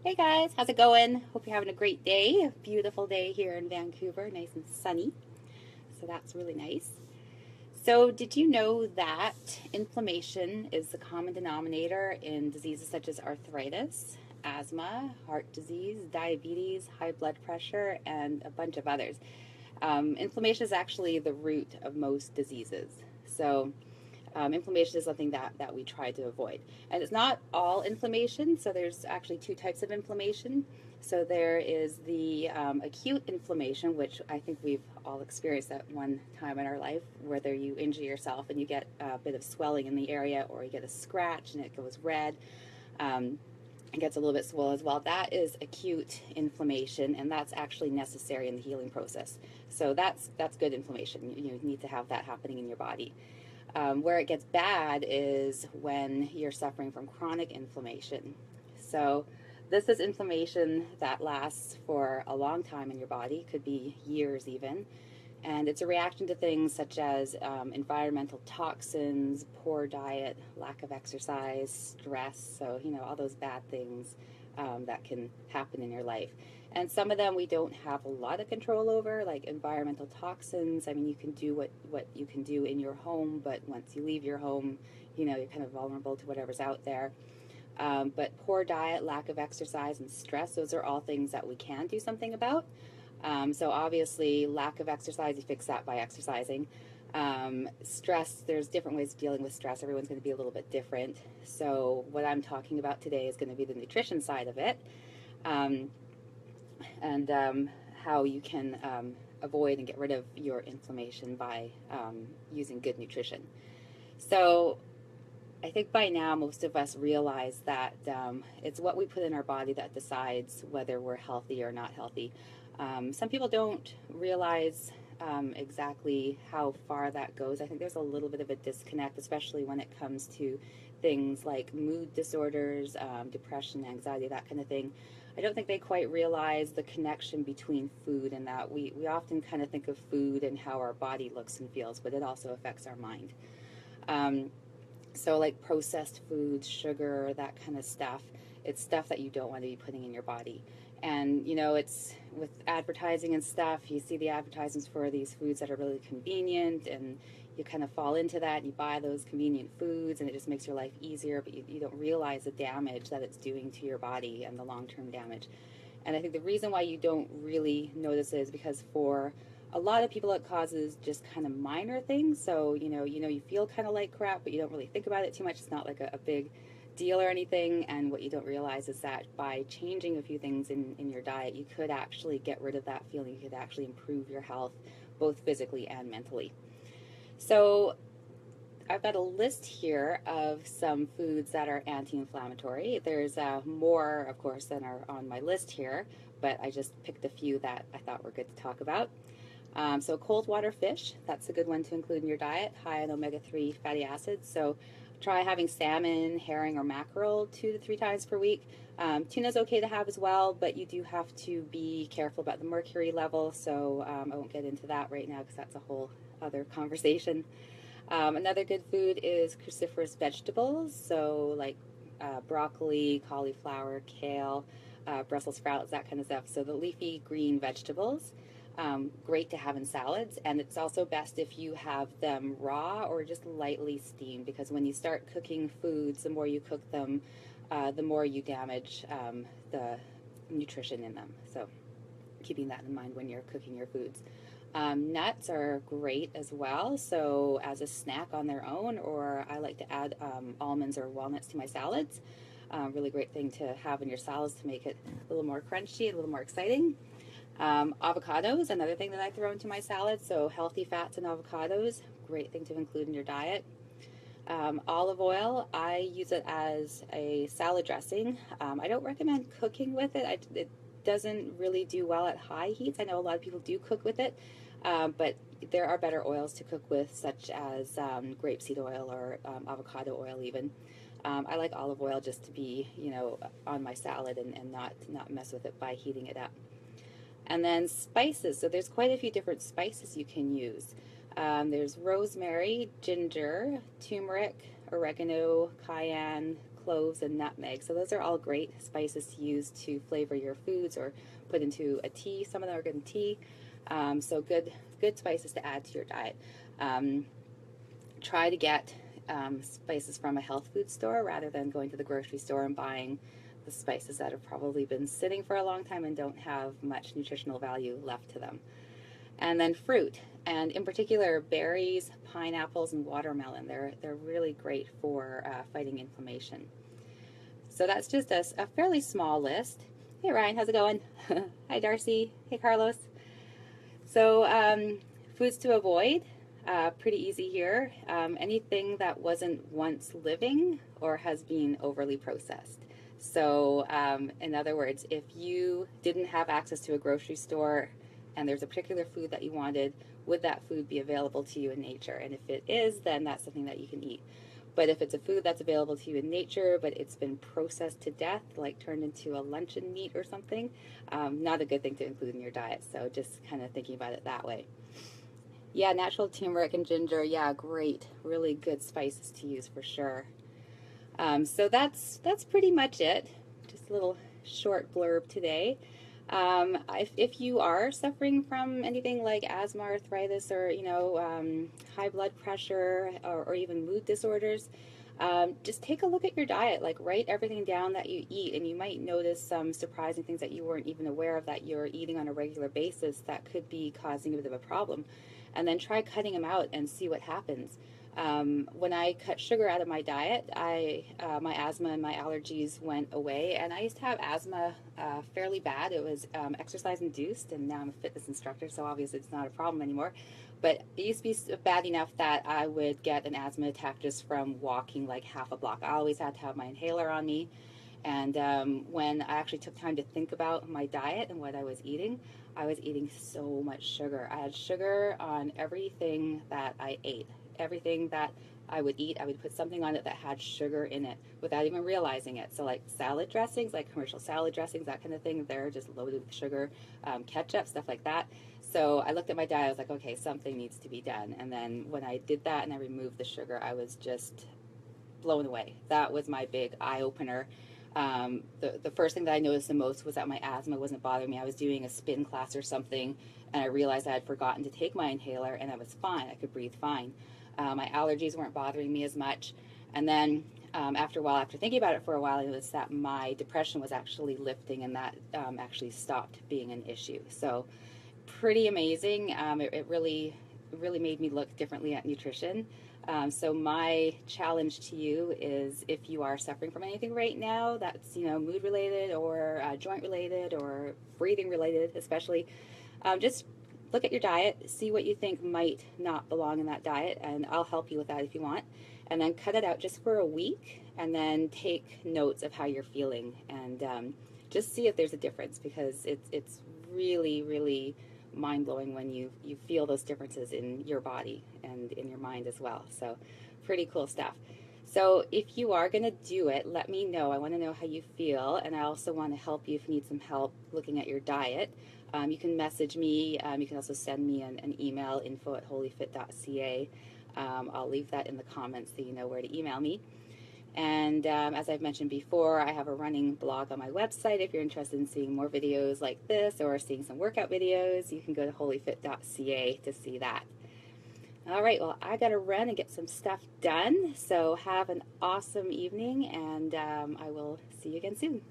Hey guys, how's it going? Hope you're having a great day. A beautiful day here in Vancouver, nice and sunny. So that's really nice. So, did you know that inflammation is the common denominator in diseases such as arthritis, asthma, heart disease, diabetes, high blood pressure, and a bunch of others? Inflammation is actually the root of most diseases. So, inflammation is something that we try to avoid. And it's not all inflammation, so there's actually two types of inflammation. So there is the acute inflammation, which I think we've all experienced at one time in our life, whether you injure yourself and you get a bit of swelling in the area, or you get a scratch and it goes red. Um, it gets a little bit swollen as well. That is acute inflammation, and that's actually necessary in the healing process. So that's good inflammation. You need to have that happening in your body. Where it gets bad is when you're suffering from chronic inflammation. So, this is inflammation that lasts for a long time in your body, could be years even. And it's a reaction to things such as environmental toxins, poor diet, lack of exercise, stress. So, all those bad things that can happen in your life. And some of them we don't have a lot of control over, like environmental toxins. I mean, you can do what you can do in your home, but once you leave your home, you're kind of vulnerable to whatever's out there. But poor diet, lack of exercise, and stress, those are all things that we can do something about. So obviously, lack of exercise, you fix that by exercising. Stress, there's different ways of dealing with stress. Everyone's going to be a little bit different. So what I'm talking about today is going to be the nutrition side of it, um, and how you can avoid and get rid of your inflammation by using good nutrition. So I think by now most of us realize that it's what we put in our body that decides whether we're healthy or not healthy. Some people don't realize exactly how far that goes. I think there's a little bit of a disconnect, especially when it comes to things like mood disorders, depression, anxiety, that kind of thing. I don't think they quite realize the connection between food and that. We often kind of think of food and how our body looks and feels, but it also affects our mind. Um, so, like processed foods, sugar, that kind of stuff, it's stuff that you don't want to be putting in your body. And, it's with advertising and stuff, you see the advertisements for these foods that are really convenient, and you kind of fall into that and you buy those convenient foods, and it just makes your life easier, but you don't realize the damage that it's doing to your body and the long term damage. And I think the reason why you don't really notice it is because for a lot of people it causes just kind of minor things. So, you feel kind of like crap, but you don't really think about it too much. It's not like a big deal or anything. And what you don't realize is that by changing a few things in your diet, you could actually get rid of that feeling. You could actually improve your health, both physically and mentally. So, I've got a list here of some foods that are anti-inflammatory. There's more, of course, than are on my list here, but I just picked a few that I thought were good to talk about. So cold water fish, that's a good one to include in your diet, high in omega-3 fatty acids. So try having salmon, herring, or mackerel 2 to 3 times per week. Tuna's okay to have as well, but you do have to be careful about the mercury level. So I won't get into that right now because that's a whole other conversation. Another good food is cruciferous vegetables, so like broccoli, cauliflower, kale, Brussels sprouts, that kind of stuff. So the leafy green vegetables, great to have in salads. And it's also best if you have them raw or just lightly steamed, because when you start cooking foods, the more you cook them, the more you damage the nutrition in them. So keeping that in mind when you're cooking your foods. Nuts are great as well, so as a snack on their own, or I like to add almonds or walnuts to my salads. Really great thing to have in your salads to make it a little more crunchy, a little more exciting. Avocados, another thing that I throw into my salad, so healthy fats and avocados, great thing to include in your diet. Olive oil, I use it as a salad dressing. I don't recommend cooking with it. It doesn't really do well at high heats. I know a lot of people do cook with it, but there are better oils to cook with, such as grapeseed oil or avocado oil even. I like olive oil just to be, on my salad and not mess with it by heating it up. And then spices. So there's quite a few different spices you can use. There's rosemary, ginger, turmeric, oregano, cayenne, cloves, and nutmeg. So those are all great spices to use to flavor your foods or put into a tea. Some of them are good in tea. So good spices to add to your diet. Try to get spices from a health food store rather than going to the grocery store and buying the spices that have probably been sitting for a long time and don't have much nutritional value left to them. And then fruit, and in particular berries, pineapples, and watermelon. They're really great for fighting inflammation. So that's just a fairly small list. Hey Ryan, how's it going? Hi Darcy. Hey Carlos. So foods to avoid, pretty easy here. Anything that wasn't once living or has been overly processed. So in other words, if you didn't have access to a grocery store and there's a particular food that you wanted, would that food be available to you in nature? And if it is, then that's something that you can eat. But if it's a food that's available to you in nature, but it's been processed to death, like turned into a luncheon meat or something, not a good thing to include in your diet. So just kind of thinking about it that way. Yeah, natural turmeric and ginger, yeah, great. Really good spices to use for sure. So that's pretty much it. Just a little short blurb today. If you are suffering from anything like asthma, arthritis, or high blood pressure, or even mood disorders, just take a look at your diet. Like write everything down that you eat, and you might notice some surprising things that you weren't even aware of that you're eating on a regular basis that could be causing a bit of a problem. And then try cutting them out and see what happens. When I cut sugar out of my diet, my asthma and my allergies went away, and I used to have asthma fairly bad. It was exercise induced, and now I'm a fitness instructor, so obviously it's not a problem anymore. But it used to be bad enough that I would get an asthma attack just from walking like half a block. I always had to have my inhaler on me. And when I actually took time to think about my diet and what I was eating so much sugar. I had sugar on everything that I ate. Everything that I would eat, I would put something on it that had sugar in it without even realizing it. So like salad dressings, like commercial salad dressings, that kind of thing, they're just loaded with sugar, ketchup, stuff like that. So I looked at my diet, I was like, okay, something needs to be done. And then when I did that and I removed the sugar, I was just blown away. That was my big eye-opener. The first thing that I noticed the most was that my asthma wasn't bothering me. I was doing a spin class or something, and I realized I had forgotten to take my inhaler, and I was fine. I could breathe fine. My allergies weren't bothering me as much. And then after a while, after thinking about it for a while, it was that my depression was actually lifting, and that actually stopped being an issue. So pretty amazing. It really made me look differently at nutrition. So my challenge to you is, if you are suffering from anything right now that's mood related or joint related or breathing related especially, just look at your diet, see what you think might not belong in that diet, and I'll help you with that if you want. And then cut it out just for a week, and then take notes of how you're feeling, and just see if there's a difference, because it's really mind-blowing when you feel those differences in your body and in your mind as well. So pretty cool stuff. So if you are going to do it, let me know. I want to know how you feel, and I also want to help you if you need some help looking at your diet. You can message me. You can also send me an email, info@holyfit.ca. I'll leave that in the comments so you know where to email me. And as I've mentioned before, I have a running blog on my website. If you're interested in seeing more videos like this or seeing some workout videos, you can go to holyfit.ca to see that. All right, well, I got to run and get some stuff done. So have an awesome evening, and I will see you again soon.